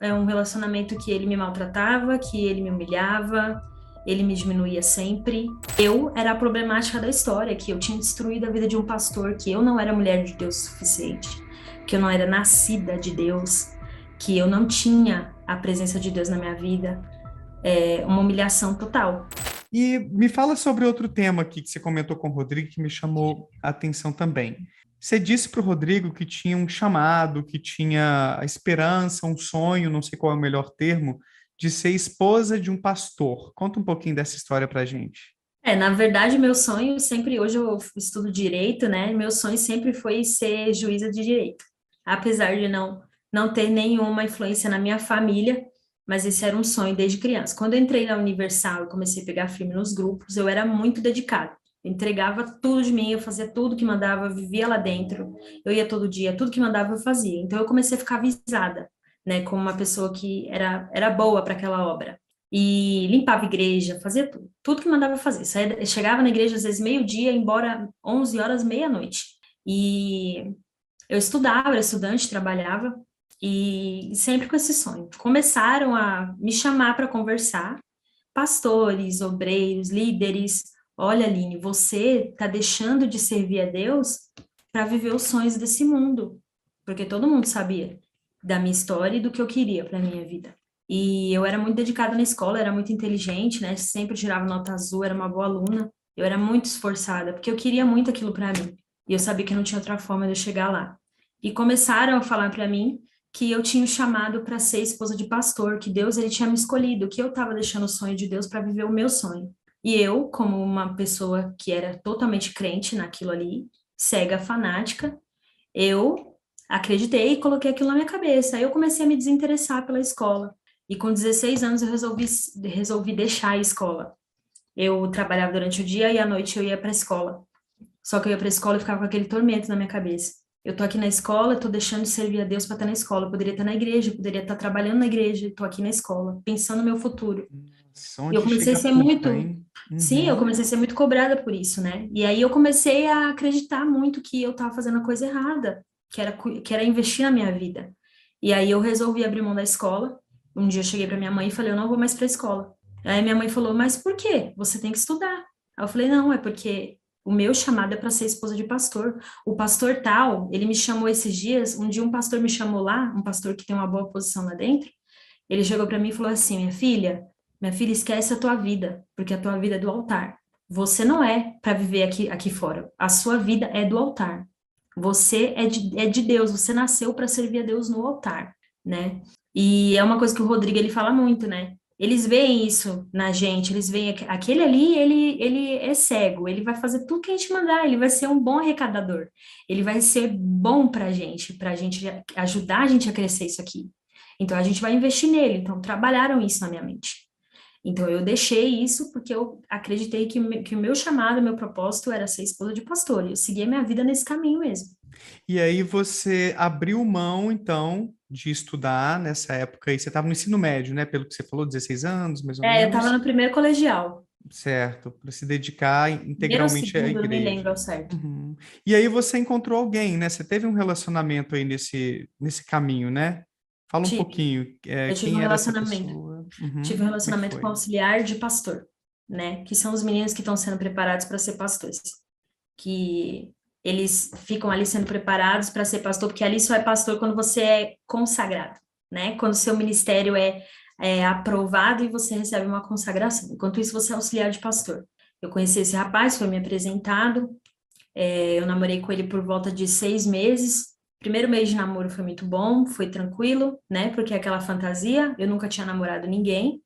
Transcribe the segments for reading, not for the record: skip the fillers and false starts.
É um relacionamento que ele me maltratava, que ele me humilhava, ele me diminuía sempre. Eu era a problemática da história, que eu tinha destruído a vida de um pastor, que eu não era mulher de Deus o suficiente, que eu não era nascida de Deus, que eu não tinha a presença de Deus na minha vida. É uma humilhação total. E me fala sobre outro tema aqui que você comentou com o Rodrigo que me chamou a atenção também. Você disse para o Rodrigo que tinha um chamado, que tinha a esperança, um sonho, não sei qual é o melhor termo, de ser esposa de um pastor. Conta um pouquinho dessa história para a gente. Na verdade, meu sonho sempre, hoje eu estudo direito, né? Meu sonho sempre foi ser juíza de direito, apesar de não ter nenhuma influência na minha família, mas esse era um sonho desde criança. Quando eu entrei na Universal e comecei a pegar firme nos grupos, eu era muito dedicada. Eu entregava tudo de mim, eu fazia tudo que mandava, eu vivia lá dentro, eu ia todo dia, tudo que mandava eu fazia. Então eu comecei a ficar visada, né, como uma pessoa que era boa para aquela obra e limpava a igreja, fazia tudo, tudo que mandava fazer. Chegava na igreja às vezes meio-dia, embora 11 horas, meia-noite. E eu estudava, era estudante, trabalhava, e sempre com esse sonho. Começaram a me chamar para conversar, pastores, obreiros, líderes. Olha, Aline, você está deixando de servir a Deus para viver os sonhos desse mundo, porque todo mundo sabia da minha história e do que eu queria para minha vida. E eu era muito dedicada na escola, era muito inteligente, né? Sempre tirava nota azul, era uma boa aluna. Eu era muito esforçada, porque eu queria muito aquilo para mim. E eu sabia que não tinha outra forma de eu chegar lá. E começaram a falar para mim que eu tinha o chamado para ser esposa de pastor, que Deus ele tinha me escolhido, que eu estava deixando o sonho de Deus para viver o meu sonho. E eu, como uma pessoa que era totalmente crente naquilo ali, cega, fanática, eu acreditei e coloquei aquilo na minha cabeça. Aí eu comecei a me desinteressar pela escola. E com 16 anos eu resolvi deixar a escola. Eu trabalhava durante o dia e à noite eu ia para a escola. Só que eu ia para a escola e ficava com aquele tormento na minha cabeça. Eu tô aqui na escola, eu tô deixando de servir a Deus para estar na escola. Eu poderia estar na igreja, eu poderia estar trabalhando na igreja, e tô aqui na escola, pensando no meu futuro. Nossa, E eu onde comecei a chega a ser culpa, muito, hein? sim, eu Uhum. comecei a ser muito cobrada por isso, né? E aí eu comecei a acreditar muito que eu estava fazendo a coisa errada, que era investir na minha vida. E aí eu resolvi abrir mão da escola. Um dia eu cheguei para minha mãe e falei, eu não vou mais para a escola. Aí minha mãe falou, mas por quê? Você tem que estudar. Aí eu falei, não, é porque o meu chamado é para ser esposa de pastor. O pastor tal, ele me chamou esses dias, um dia um pastor me chamou lá, um pastor que tem uma boa posição lá dentro, ele chegou para mim e falou assim: minha filha, esquece a tua vida, porque a tua vida é do altar. Você não é para viver aqui fora. A sua vida é do altar. Você é de Deus, você nasceu para servir a Deus no altar, né? E é uma coisa que o Rodrigo ele fala muito, né? Eles veem isso na gente, eles veem aquele ali, ele é cego, ele vai fazer tudo que a gente mandar, ele vai ser um bom arrecadador, ele vai ser bom para a gente ajudar a gente a crescer isso aqui. Então a gente vai investir nele. Então trabalharam isso na minha mente. Então eu deixei isso porque eu acreditei que o meu chamado, o meu propósito era ser esposa de pastor. E eu segui a minha vida nesse caminho mesmo. E aí você abriu mão, então, de estudar nessa época, e você estava no ensino médio, né? Pelo que você falou, 16 anos, mais ou Eu estava menos, no primeiro colegial. certo, para se dedicar Primeiro ou integralmente à segundo, não me lembro igreja. ao certo. Uhum. E aí você encontrou alguém, né? Você teve um relacionamento aí nesse caminho, né? Fala um Tive. pouquinho, Eu tive um quem era essa relacionamento. pessoa? Tive um Uhum. Como é que relacionamento com foi? auxiliar de pastor, né? Que são os meninos que estão sendo preparados para ser pastores. Que eles ficam ali sendo preparados para ser pastor, porque ali só é pastor quando você é consagrado, né? Quando seu ministério é aprovado e você recebe uma consagração. Enquanto isso, você é auxiliar de pastor. Eu conheci esse rapaz, foi me apresentado, eu namorei com ele por volta de 6 meses. Primeiro mês de namoro foi muito bom, foi tranquilo, né? Porque é aquela fantasia, eu nunca tinha namorado ninguém,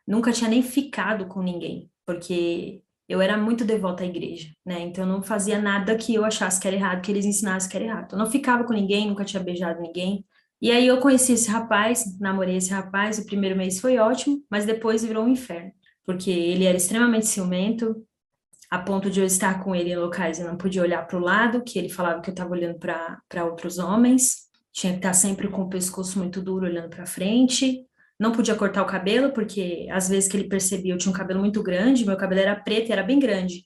nunca tinha nem ficado com ninguém, porque eu era muito devota à igreja, né? Então eu não fazia nada que eu achasse que era errado, que eles ensinassem que era errado. Eu não ficava com ninguém, nunca tinha beijado ninguém. E aí eu conheci esse rapaz, namorei esse rapaz, o primeiro mês foi ótimo, mas depois virou um inferno, porque ele era extremamente ciumento, a ponto de eu estar com ele em locais e não podia olhar para o lado, que ele falava que eu estava olhando para outros homens. Tinha que estar sempre com o pescoço muito duro, olhando para frente. Não podia cortar o cabelo, porque às vezes que ele percebia, eu tinha um cabelo muito grande, meu cabelo era preto e era bem grande.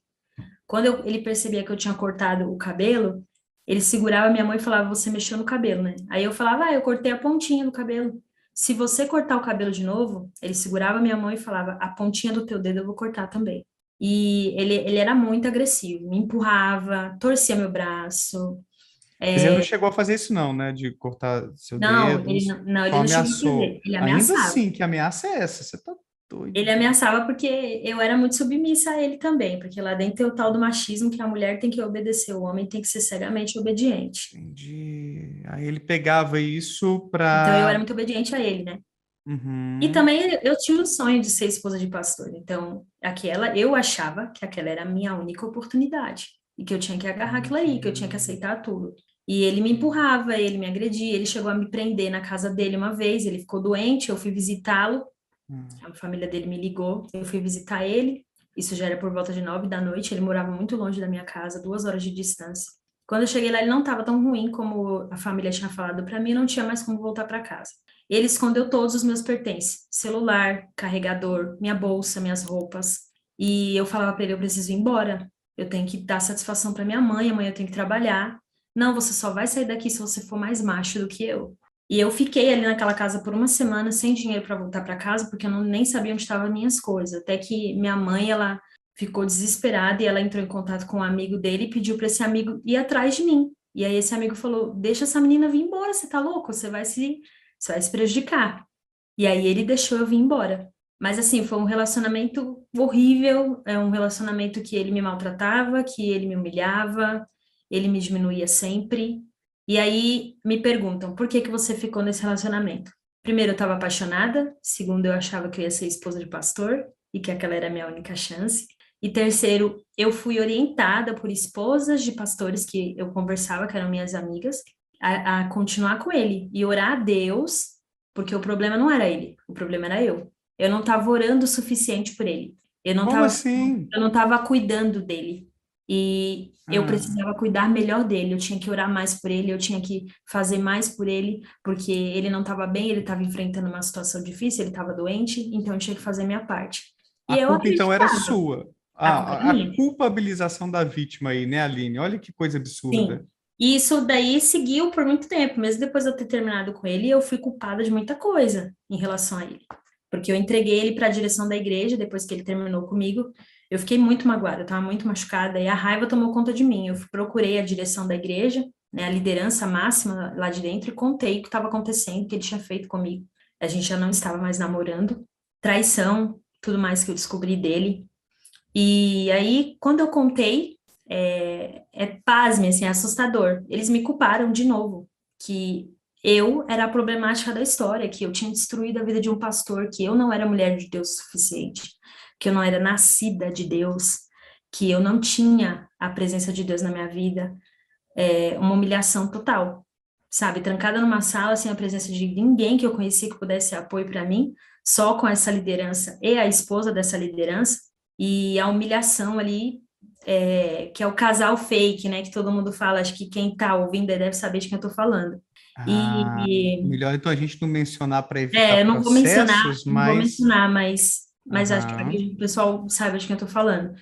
Quando ele percebia que eu tinha cortado o cabelo, ele segurava minha mão e falava: Você mexeu no cabelo, né? Aí eu falava: Ah, eu cortei a pontinha do cabelo. se você cortar o cabelo de novo, ele segurava minha mão e falava, a pontinha do teu dedo eu vou cortar também. E ele era muito agressivo, me empurrava, torcia meu braço. Mas ele não chegou a fazer isso não, né? De cortar seu Não, dedo, ele não, não, só ele não chegou a ameaçou. fazer, ele Ainda ameaçava. assim, que ameaça é essa? Você tá doido. Ele ameaçava porque eu era muito submissa a ele também, porque lá dentro tem o tal do machismo que a mulher tem que obedecer, o homem tem que ser cegamente obediente. Entendi. Aí ele pegava isso Então eu era pra... muito obediente a ele, né? E Uhum. também eu tinha um sonho de ser esposa de pastor. Então, eu achava que aquela era a minha única oportunidade e que eu tinha que agarrar aquilo ali, que eu tinha que Entendi. aceitar tudo. E ele me empurrava, ele me agredia, ele chegou a me prender na casa dele uma vez, ele ficou doente, eu fui visitá-lo, Hum. a família dele me ligou, eu fui visitar ele, isso já era por volta de 9 da noite, ele morava muito longe da minha casa, 2 horas de distância. Quando eu cheguei lá, ele não estava tão ruim como a família tinha falado para mim, não tinha mais como voltar para casa. Ele escondeu todos os meus pertences, celular, carregador, minha bolsa, minhas roupas. E eu falava para ele, eu preciso ir embora. Eu tenho que dar satisfação para minha mãe, amanhã eu tenho que trabalhar. Não, você só vai sair daqui se você for mais macho do que eu. E eu fiquei ali naquela casa por uma semana sem dinheiro para voltar para casa, porque eu nem sabia onde estavam minhas coisas. Até que minha mãe, ela ficou desesperada e ela entrou em contato com um amigo dele e pediu para esse amigo ir atrás de mim. E aí esse amigo falou: "Deixa essa menina vir embora, você tá louco? Você vai se prejudicar". E aí ele deixou eu vir embora. Mas assim, foi um relacionamento horrível, é um relacionamento que ele me maltratava, que ele me humilhava, ele me diminuía sempre. E aí me perguntam, por que que você ficou nesse relacionamento? Primeiro, eu estava apaixonada. Segundo, eu achava que eu ia ser esposa de pastor e que aquela era a minha única chance. E terceiro, eu fui orientada por esposas de pastores que eu conversava, que eram minhas amigas, a continuar com ele e orar a Deus, porque o problema não era ele, o problema era eu. Eu não estava orando o suficiente por ele. Eu não Como estava, assim? eu não estava cuidando dele. E eu Ah, precisava cuidar melhor dele, eu tinha que orar mais por ele, eu tinha que fazer mais por ele, porque ele não estava bem, ele estava enfrentando uma situação difícil, ele estava doente, então eu tinha que fazer minha parte. E a eu culpa então era acreditava, sua. a culpa era A minha. culpabilização da vítima aí, né, Aline? Olha que coisa absurda. Sim. E isso daí seguiu por muito tempo, mesmo depois de eu ter terminado com ele, eu fui culpada de muita coisa em relação a ele. Porque eu entreguei ele para a direção da igreja depois que ele terminou comigo. Eu fiquei muito magoada, eu estava muito machucada e a raiva tomou conta de mim. Eu procurei a direção da igreja, né, a liderança máxima lá de dentro e contei o que estava acontecendo, o que ele tinha feito comigo. A gente já não estava mais namorando, traição, tudo mais que eu descobri dele. E aí, quando eu contei, pasme, assim, é assustador. Eles me culparam de novo, que eu era a problemática da história, que eu tinha destruído a vida de um pastor, que eu não era mulher de Deus o suficiente, que eu não era nascida de Deus, que eu não tinha a presença de Deus na minha vida, uma humilhação total, sabe? Trancada numa sala sem a presença de ninguém que eu conhecia que pudesse ser apoio para mim, só com essa liderança e a esposa dessa liderança, e a humilhação ali, que é o casal fake, né? Que todo mundo fala, acho que quem tá ouvindo aí deve saber de quem eu tô falando. Ah, E melhor então a gente não mencionar para evitar eu processos, não vou mas. mencionar, mas acho que Aham. o pessoal sabe de quem eu tô falando. Uhum.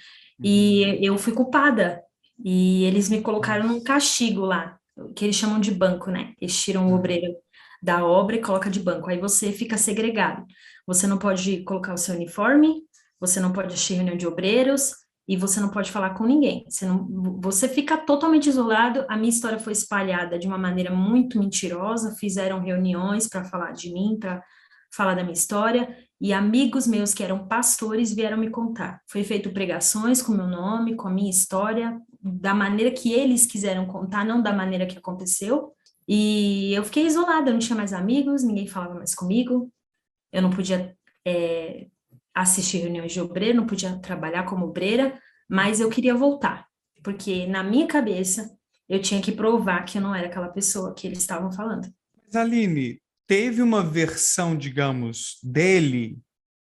E eu fui culpada. E eles me colocaram num Nossa. castigo lá, que eles chamam de banco, né? Eles tiram o Uhum. obreiro da obra e coloca de banco. Aí você fica segregado. Você não pode colocar o seu uniforme, você não pode assistir reunião de obreiros e você não pode falar com ninguém. Você fica totalmente isolado. A minha história foi espalhada de uma maneira muito mentirosa. Fizeram reuniões para falar de mim, para falar da minha história, e amigos meus que eram pastores vieram me contar. Foi feito pregações com meu nome, com a minha história, da maneira que eles quiseram contar, não da maneira que aconteceu. E eu fiquei isolada, eu não tinha mais amigos, ninguém falava mais comigo, eu não podia assistir reuniões de obreiro, não podia trabalhar como obreira, mas eu queria voltar, porque na minha cabeça eu tinha que provar que eu não era aquela pessoa que eles estavam falando. Mas, Aline, teve uma versão, digamos, dele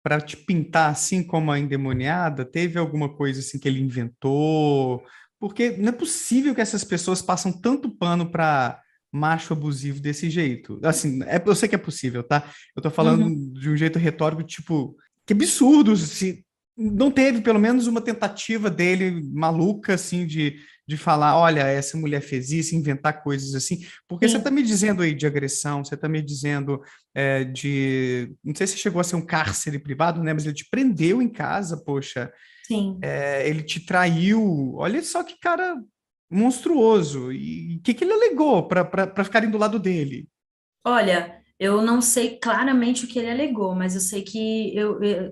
para te pintar assim como a endemoniada? Teve alguma coisa assim que ele inventou? Porque não é possível que essas pessoas passam tanto pano para macho abusivo desse jeito. Assim, eu sei que é possível, tá? Eu tô falando Uhum. de um jeito retórico, tipo, que absurdo se não teve pelo menos uma tentativa dele maluca assim de de falar, olha, essa mulher fez isso, inventar coisas assim, porque você está Sim, me dizendo aí de agressão, você está me dizendo não sei se chegou a ser um cárcere privado, né, mas ele te prendeu em casa, poxa, sim. ele te traiu, olha só que cara monstruoso, e o que que ele alegou para ficarem do lado dele? Olha, eu não sei claramente o que ele alegou, mas eu sei que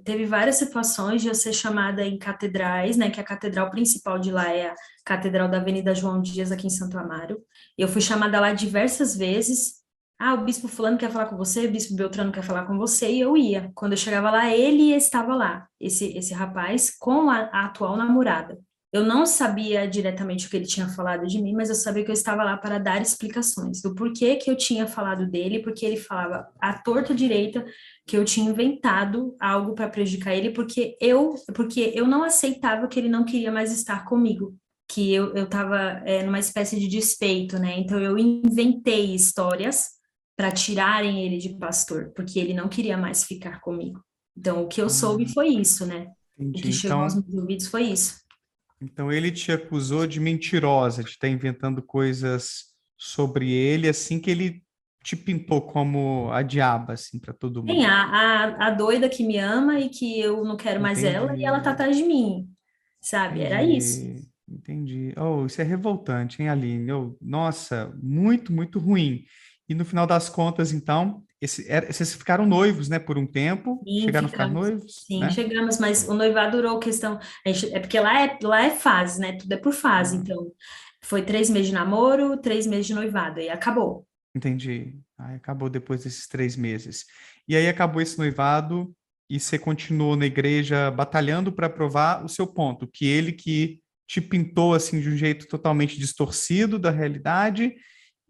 teve várias situações de eu ser chamada em catedrais, né? Que a catedral principal de lá é a Catedral da Avenida João Dias, aqui em Santo Amaro. Eu fui chamada lá diversas vezes. Ah, o bispo fulano quer falar com você, o bispo Beltrano quer falar com você, e eu ia. Quando eu chegava lá, ele estava lá, esse rapaz, com a atual namorada. Eu não sabia diretamente o que ele tinha falado de mim, mas eu sabia que eu estava lá para dar explicações do porquê que eu tinha falado dele, porque ele falava à torta direita que eu tinha inventado algo para prejudicar ele, porque eu não aceitava que ele não queria mais estar comigo, que eu estava numa espécie de despeito, né? Então eu inventei histórias para tirarem ele de pastor, porque ele não queria mais ficar comigo. Então o que eu soube Ah, foi isso, né? O entendi. que chegou aos Então, meus ouvidos foi isso. então ele te acusou de mentirosa, de estar inventando coisas sobre ele, assim que ele te pintou como a diaba, assim, para todo Tem mundo. a doida que me ama e que eu não quero mais ela, e ela tá Entendi, atrás de mim, sabe? Era isso. entendi. Oh, isso é revoltante, hein, Aline? Oh, nossa, muito, muito ruim. E no final das contas, então, vocês ficaram noivos, né, por um tempo? Sim, Chegaram a ficar ficamos. noivos, Sim, né? chegamos, mas o noivado durou questão. É porque lá é fase, né? Tudo é por fase. Ah, Então, foi 3 meses de namoro, 3 meses de noivado, e acabou. entendi. Aí acabou depois desses 3 meses. E aí acabou esse noivado e você continuou na igreja batalhando para provar o seu ponto, que ele que te pintou assim de um jeito totalmente distorcido da realidade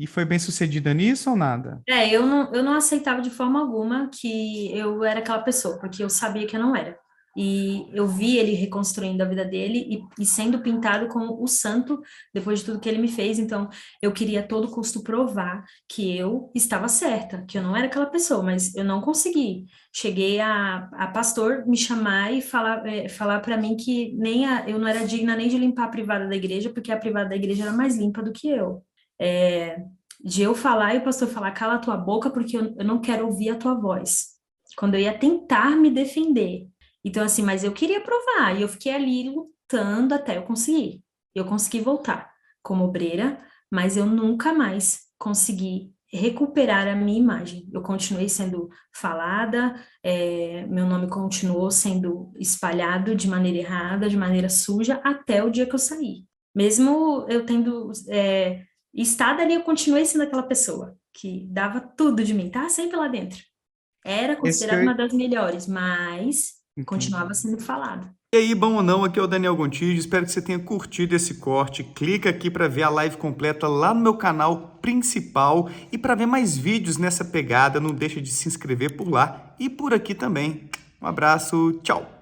e foi bem sucedida nisso ou nada? Eu não aceitava de forma alguma que eu era aquela pessoa, porque eu sabia que eu não era. E eu vi ele reconstruindo a vida dele e sendo pintado como o santo depois de tudo que ele me fez. Então, eu queria a todo custo provar que eu estava certa, que eu não era aquela pessoa, mas eu não consegui. Cheguei a pastor me chamar e falar para mim que eu não era digna nem de limpar a privada da igreja, porque a privada da igreja era mais limpa do que eu. É, de eu falar e o pastor falar, cala a tua boca, porque eu não quero ouvir a tua voz. Quando eu ia tentar me defender. Então, assim, mas eu queria provar, e eu fiquei ali lutando até eu conseguir. Eu consegui voltar como obreira, mas eu nunca mais consegui recuperar a minha imagem. Eu continuei sendo falada, meu nome continuou sendo espalhado de maneira errada, de maneira suja, até o dia que eu saí. Mesmo eu tendo estado ali, eu continuei sendo aquela pessoa que dava tudo de mim, tá sempre lá dentro. Era Esse que considerada uma eu das melhores, mas entendi. continuava sendo falado. E aí, bom ou não, aqui é o Daniel Gontijo, espero que você tenha curtido esse corte. Clica aqui para ver a live completa lá no meu canal principal e para ver mais vídeos nessa pegada, não deixa de se inscrever por lá e por aqui também. Um abraço, tchau!